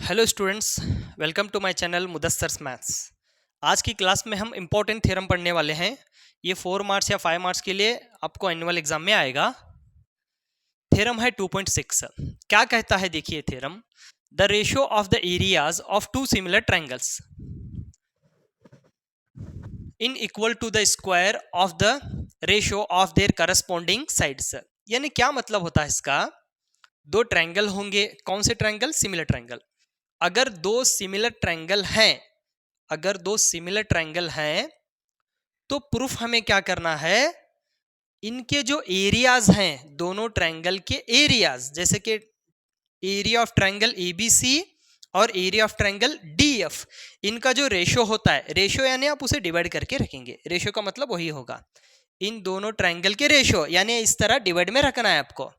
Hello students, welcome to my channel Mudassar's maths. आज की class में हम इम्पोर्टेंट थ्योरम पढ़ने वाले हैं। ये 4 मार्क्स या 5 मार्क्स के लिए आपको एनुअल एग्जाम में आएगा। थ्योरम है 2.6। क्या कहता है, देखिए theorem, the ratio of the areas of two similar triangles in equal to the square of the ratio of their corresponding sides. यानी क्या मतलब होता है इसका, दो ट्रायंगल होंगे। कौन से ट्रायंगल? Similar triangle. अगर दो सिमिलर ट्रायंगल हैं तो प्रूफ हमें क्या करना है, इनके जो एरियाज हैं, दोनों ट्रायंगल के एरियाज, जैसे कि एरिया ऑफ ट्रायंगल एबीसी और एरिया ऑफ ट्रायंगल डीएफ, इनका जो रेशियो होता है, रेशियो यानी आप उसे डिवाइड करके रखेंगे। रेशियो का मतलब वही होगा, इन दोनों ट्रायंगल के रेशियो, यानी इस तरह डिवाइड में रखना है आपको।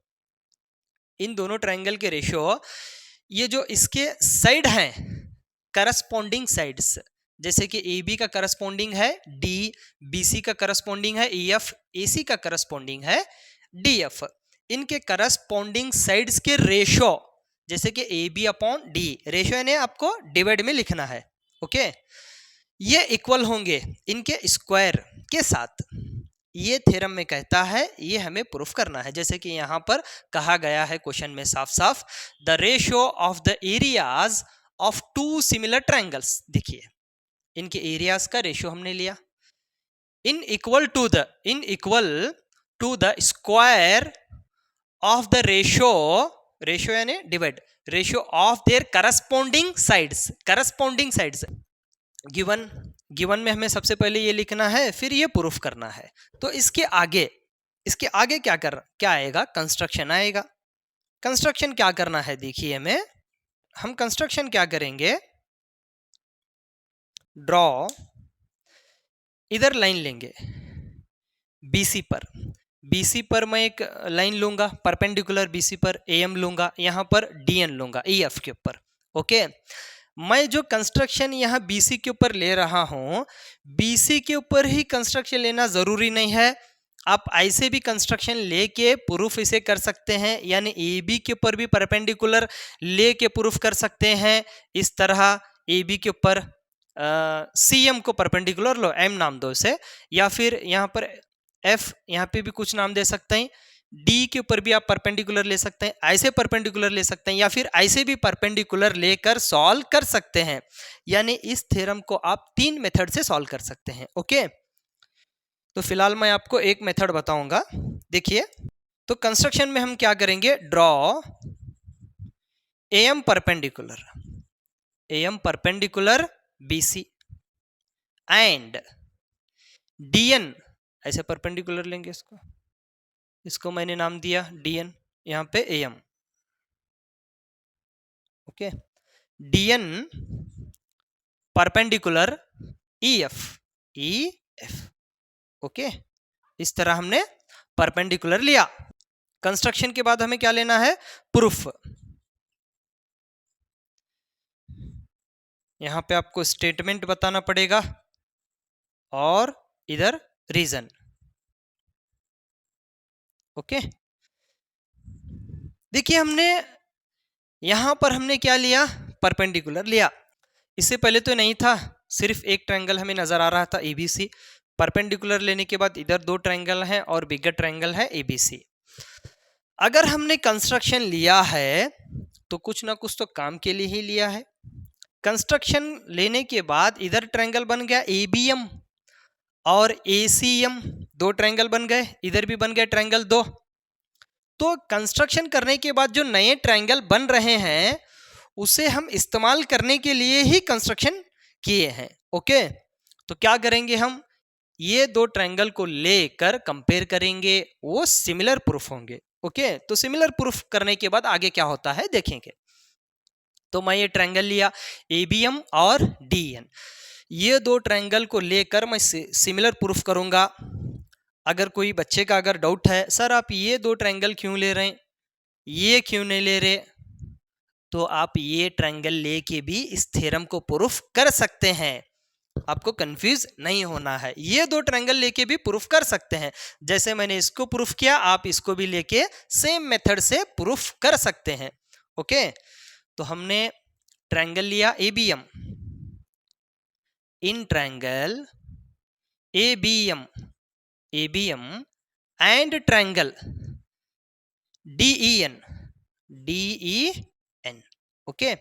इन दोनों ट्रायंगल के रेशियो, ये जो इसके साइड हैं, करस्पॉन्डिंग साइड्स, जैसे कि ए बी का करस्पॉन्डिंग है डी, बी सी का करस्पॉन्डिंग है ई एफ, ए सी का करस्पॉन्डिंग है डी एफ, इनके करस्पॉन्डिंग साइड्स के रेशियो, जैसे कि A B upon D, ratio यानी आपको डिवाइड में लिखना है। ओके, ये इक्वल होंगे इनके स्क्वायर के साथ। ये थ्योरम में कहता है, ये हमें प्रूफ करना है। जैसे कि यहां पर कहा गया है क्वेश्चन में साफ साफ, the ratio of the areas of two similar triangles. देखिए, इनके एरियाज का रेशियो हमने लिया, in equal to the square of the ratio, ratio यानी divide, ratio of their corresponding sides. Given में हमें सबसे पहले ये लिखना है, फिर ये प्रूफ करना है। तो इसके आगे क्या आएगा? कंस्ट्रक्शन आएगा। कंस्ट्रक्शन क्या करना है, देखिए हम कंस्ट्रक्शन क्या करेंगे, ड्रॉ, इधर लाइन लेंगे बीसी पर मैं एक लाइन लूंगा परपेंडिकुलर बीसी पर, एएम लूंगा, यहां पर डीएन लूंगा ईएफ के ऊपर। ओके, मैं जो कंस्ट्रक्शन यहां बीसी के ऊपर ले रहा हूं, बीसी के ऊपर ही कंस्ट्रक्शन लेना जरूरी नहीं है, आप ऐसे भी कंस्ट्रक्शन लेके प्रूफ इसे कर सकते हैं। यानी ए बी के ऊपर भी परपेंडिकुलर लेके प्रूफ कर सकते हैं। इस तरह ए बी के ऊपर सी एम को परपेंडिकुलर लो, एम नाम दो इसे, या फिर यहाँ पर एफ, यहाँ पे भी कुछ नाम दे सकते हैं। डी के ऊपर भी आप परपेंडिकुलर ले सकते हैं, ऐसे परपेंडिकुलर ले सकते हैं, या फिर ऐसे भी परपेंडिकुलर लेकर सॉल्व कर सकते हैं। यानी इस थ्योरम को आप 3 मेथड से सॉल्व कर सकते हैं। ओके, तो फिलहाल मैं आपको एक मेथड बताऊंगा। देखिए, तो कंस्ट्रक्शन में हम क्या करेंगे, draw am perpendicular BC and DN, ऐसे परपेंडिकुलर लेंगे इसको मैंने नाम दिया DN, यहां पे AM। Okay, DN perpendicular EF। Okay, इस तरह हमने परपेंडिकुलर लिया। कंस्ट्रक्शन के बाद हमें क्या लेना है, प्रूफ। यहां पे आपको स्टेटमेंट बताना पड़ेगा और इधर रीजन। ओके, देखिए यहां पर हमने क्या लिया, परपेंडिकुलर लिया। इससे पहले तो नहीं था, सिर्फ एक ट्रायंगल हमें नजर आ रहा था ABC। परपेंडिकुलर लेने के बाद इधर 2 ट्रायंगल हैं और बिगर ट्रायंगल है ABC। अगर हमने कंस्ट्रक्शन लिया है तो कुछ ना कुछ तो काम के लिए ही लिया है। कंस्ट्रक्शन लेने के बाद इधर ट्रायंगल बन गया ABM और ACM, 2 ट्रायंगल बन गए, इधर भी बन गया ट्रायंगल 2। तो कंस्ट्रक्शन करने के बाद जो नए ट्रायंगल बन रहे हैं, उसे हम इस्तेमाल करने के लिए ही कंस्ट्रक्शन किए हैं। ओके, तो क्या करेंगे, हम ये 2 ट्रायंगल को लेकर कंपेयर करेंगे, वो सिमिलर प्रूफ होंगे। ओके, तो सिमिलर प्रूफ करने के बाद आगे क्या होता है देखेंगे। तो मैं ये ट्रायंगल लिया ABM और DN, ये 2 ट्रायंगल को लेकर मैं सिमिलर प्रूफ करूंगा। अगर कोई बच्चे का अगर डाउट है, सर आप ये 2 ट्रायंगल क्यों ले रहे हैं, ये क्यों नहीं ले रहे, तो आप ये ट्रायंगल लेके भी इस थ्योरम को प्रूफ कर सकते हैं। आपको कंफ्यूज नहीं होना है, ये 2 ट्रायंगल लेके भी प्रूफ कर सकते हैं। जैसे मैंने इसको प्रूफ किया, आप इसको भी लेके सेम मेथड से प्रूफ कर सकते हैं। ओके, तो हमने ट्रायंगल लिया ABM, in triangle ABM and triangle DEN, okay.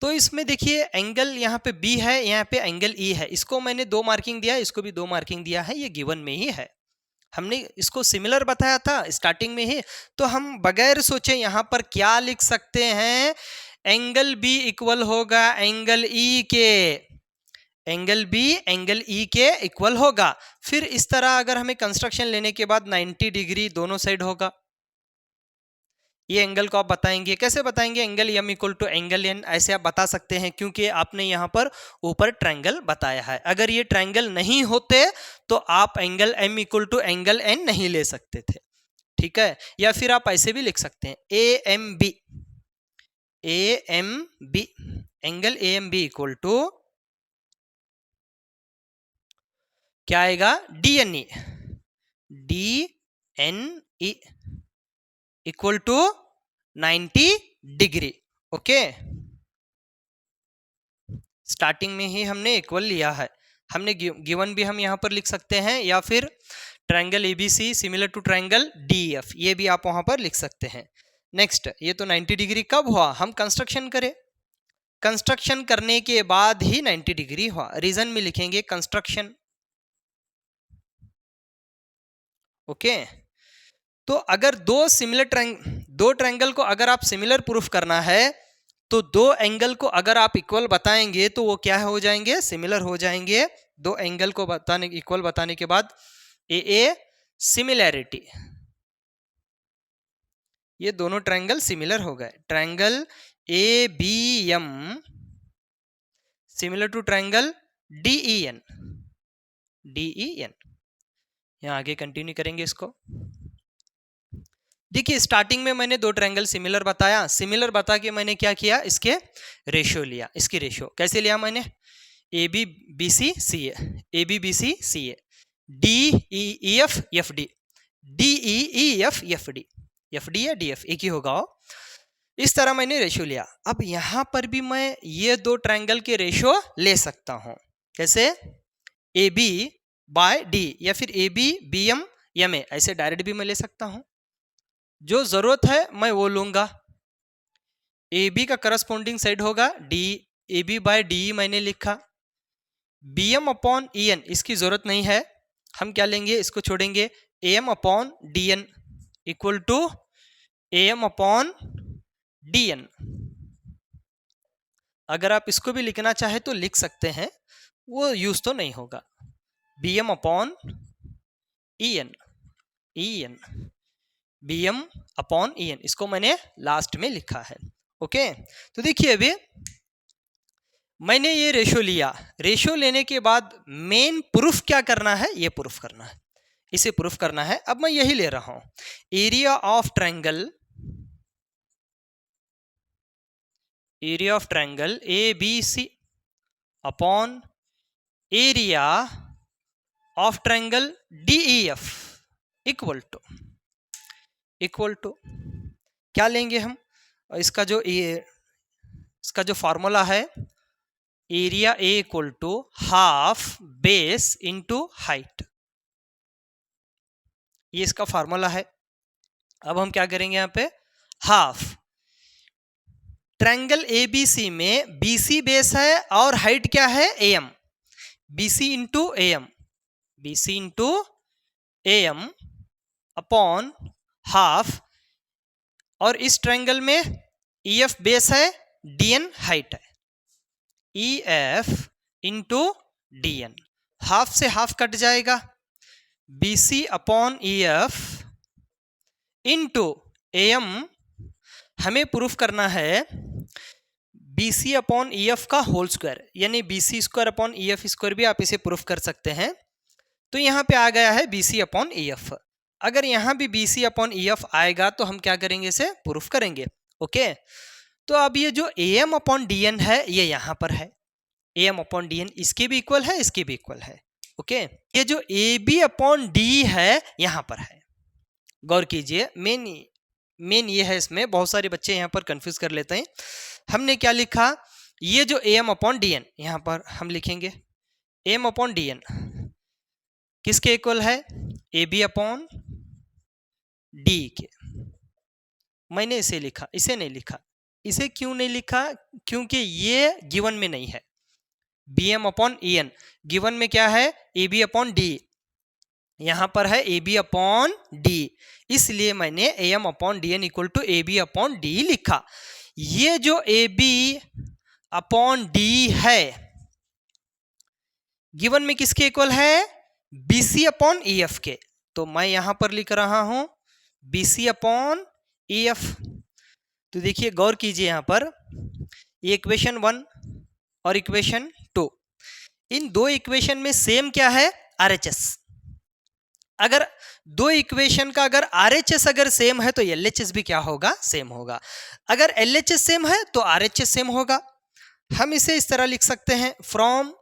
तो इसमें देखिए एंगल यहाँ पे बी है, यहाँ पे एंगल ई है, इसको मैंने 2 मार्किंग दिया, इसको भी 2 मार्किंग दिया है, ये गिवन में ही है। हमने इसको सिमिलर बताया था स्टार्टिंग में ही, तो हम बगैर सोचे यहाँ पर क्या लिख सकते हैं, एंगल बी इक्वल होगा एंगल ई के, एंगल बी एंगल ई के इक्वल होगा। फिर इस तरह अगर हमें कंस्ट्रक्शन लेने के बाद 90 डिग्री दोनों साइड होगा। ये एंगल को आप बताएंगे, कैसे बताएंगे, angle M equal to angle N, ऐसे आप बता सकते हैं क्योंकि आपने यहाँ पर ऊपर ट्रायंगल बताया है। अगर ये ट्रायंगल नहीं होते तो आप angle M equal to angle N नहीं ले सकते थे, ठीक है। या फिर आप ऐसे भी लिख सकते हैं A M B angle A M B equal to क्या आएगा, D N E equal to 90 degree, okay. Starting में ही हमने इक्वल लिया है, हमने गिवन भी हम यहाँ पर लिख सकते हैं, या फिर triangle ABC similar to triangle DF, ये भी आप वहां पर लिख सकते हैं। नेक्स्ट, ये तो 90 डिग्री कब हुआ, हम कंस्ट्रक्शन करें, कंस्ट्रक्शन करने के बाद ही 90 डिग्री हुआ। रीजन में लिखेंगे कंस्ट्रक्शन, ओके। तो अगर दो ट्रायंगल को अगर आप सिमिलर प्रूफ करना है तो दो एंगल को अगर आप इक्वल बताएंगे तो वो क्या हो जाएंगे, सिमिलर हो जाएंगे। दो एंगल को इक्वल बताने के बाद ए सिमिलैरिटी, ये दोनों ट्रायंगल सिमिलर हो गए। Triangle A B M similar to triangle DEN, यहां आगे कंटिन्यू करेंगे इसको। देखिए स्टार्टिंग में मैंने दो ट्रायंगल सिमिलर बताया, सिमिलर बता के मैंने क्या किया, इसके रेशियो लिया। इसकी रेशियो कैसे लिया मैंने, A B B C C A, D E F F D, D E F F D, F D या डी एफ एक ही होगा। इस तरह मैंने रेशियो लिया। अब यहां पर भी मैं ये दो ट्रायंगल के रेशियो ले सकता हूं, कैसे, ए बी बाय डी या फिर A B B M M A, ऐसे डायरेक्ट भी मैं ले सकता हूं। जो जरूरत है मैं वो लूंगा। ए बी का करस्पॉन्डिंग साइड होगा D, A B by D मैंने लिखा। B M upon E N इसकी जरूरत नहीं है, हम क्या लेंगे, इसको छोड़ेंगे, A M upon D N equal to A M upon D N. अगर आप इसको भी लिखना चाहे तो लिख सकते हैं, वो यूज तो नहीं होगा। B M upon E N, B M upon E N, इसको मैंने लास्ट में लिखा है, ओके। तो देखिए अभी मैंने ये रेशो लिया, रेशो लेने के बाद मेन प्रूफ क्या करना है, ये प्रूफ करना है, इसे प्रूफ करना है। अब मैं यही ले रहा हूं, area of triangle A B C upon area of triangle D E F equal to क्या लेंगे हम, इसका जो फॉर्मूला है, area A equal to half base into height, ये इसका फॉर्मूला है। अब हम क्या करेंगे, यहाँ पे हाफ, ट्रायंगल एबीसी में बीसी बेस है और हाइट क्या है, M, BC into M upon half, और इस ट्रायंगल में ईएफ बेस है, डीएन हाइट है, ईएफ इंटू डीएन, हाफ से हाफ कट जाएगा, BC upon EF into M. हमें प्रूफ करना है बीसी अपॉन ईएफ का होल स्क्वायर, यानी BC square upon EF square भी आप इसे प्रूफ कर सकते हैं। तो यहां पे आ गया है बीसी अपॉन ईएफ। अगर यहां भी बीसी अपॉन ईएफ आएगा तो हम क्या करेंगे, इसे प्रूफ करेंगे, ओके। तो अब ये जो एम अपॉन डीएन है ये यहां पर है, एम अपॉन डीएन इसके भी इक्वल है, इसके भी इक्वल है, ओके। ये जो ए बी अपॉन डी है यहां पर है, गौर कीजिए, मेन ये है, इसमें बहुत सारे बच्चे यहां पर कंफ्यूज कर लेते हैं। हमने क्या लिखा, ये जो AM अपॉन DN यहाँ पर हम लिखेंगे AM अपॉन DN किसके इक्वल है, AB अपॉन D के। मैंने इसे लिखा, इसे नहीं लिखा। इसे क्यों नहीं लिखा, क्योंकि ये गिवन में नहीं है। BM अपॉन EN गिवन में क्या है, AB अपॉन D, यहां पर है AB अपॉन D, इसलिए मैंने AM upon DN equal to AB upon D लिखा। ये जो AB अपॉन D है गिवन में किसके इक्वल है, BC अपॉन EF के। तो मैं यहां पर लिख रहा हूं BC अपॉन EF। तो देखिए गौर कीजिए यहां पर, ये इक्वेशन 1 और इक्वेशन 2, इन दो इक्वेशन में सेम क्या है, RHS। अगर दो इक्वेशन का अगर RHS अगर सेम है तो LHS भी क्या होगा, सेम होगा। अगर LHS सेम है तो RHS सेम होगा। हम इसे इस तरह लिख सकते हैं, फ्रॉम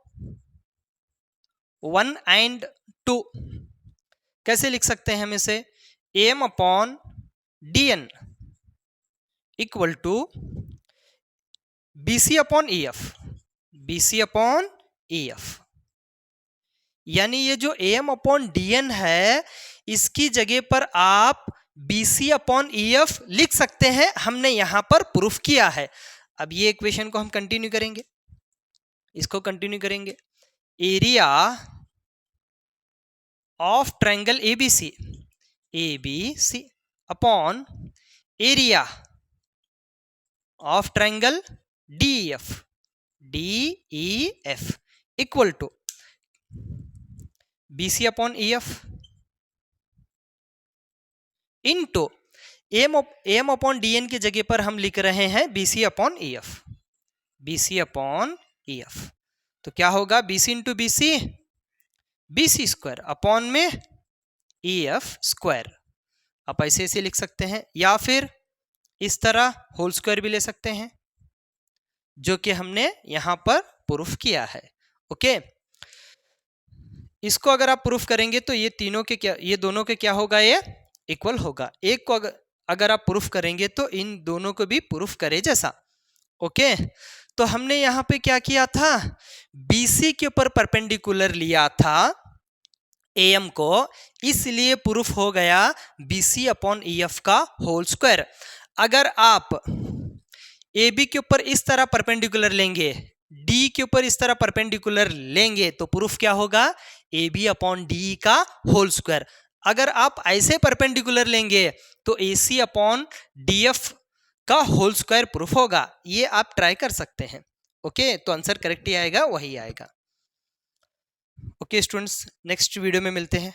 1 एंड 2। कैसे लिख सकते हैं हम इसे, AM upon DN equal to BC upon EF, BC upon EF। यानी ये जो AM अपॉन DN है इसकी जगह पर आप BC अपॉन EF लिख सकते हैं, हमने यहां पर प्रूफ किया है। अब ये इक्वेशन को हम कंटिन्यू करेंगे, इसको कंटिन्यू करेंगे। Area of triangle ABC, ABC upon area of triangle DEF, DEF equal to BC upon EF into AM upon DN की जगह पर हम लिख रहे हैं BC upon EF, BC upon EF। तो क्या होगा, BC into BC, BC square upon में EF स्क्वायर। आप ऐसे ऐसे लिख सकते हैं, या फिर इस तरह होल स्क्वायर भी ले सकते हैं, जो कि हमने यहां पर प्रूफ किया है। ओके, इसको अगर आप प्रूफ करेंगे तो ये तीनों के क्या, ये दोनों के क्या होगा, ये इक्वल होगा। एक को अगर आप प्रूफ करेंगे तो इन दोनों को भी प्रूफ करे जैसा। ओके, तो हमने यहां पे क्या किया था, BC के ऊपर परपेंडिकुलर लिया था AM को, इसलिए प्रूफ हो गया BC अपॉन EF का होल स्क्वायर। अगर आप AB के ऊपर इस तरह परपेंडिकुलर लेंगे, D के ऊपर इस तरह परपेंडिकुलर लेंगे, तो प्रूफ क्या होगा, AB अपॉन D का होल स्क्वायर। अगर आप ऐसे परपेंडिकुलर लेंगे तो AC अपॉन DF का होल स्क्वायर प्रूफ होगा। ये आप ट्राई कर सकते हैं। ओके, तो आंसर करेक्ट ही आएगा, वही आएगा। ओके स्टूडेंट्स, नेक्स्ट वीडियो में मिलते हैं।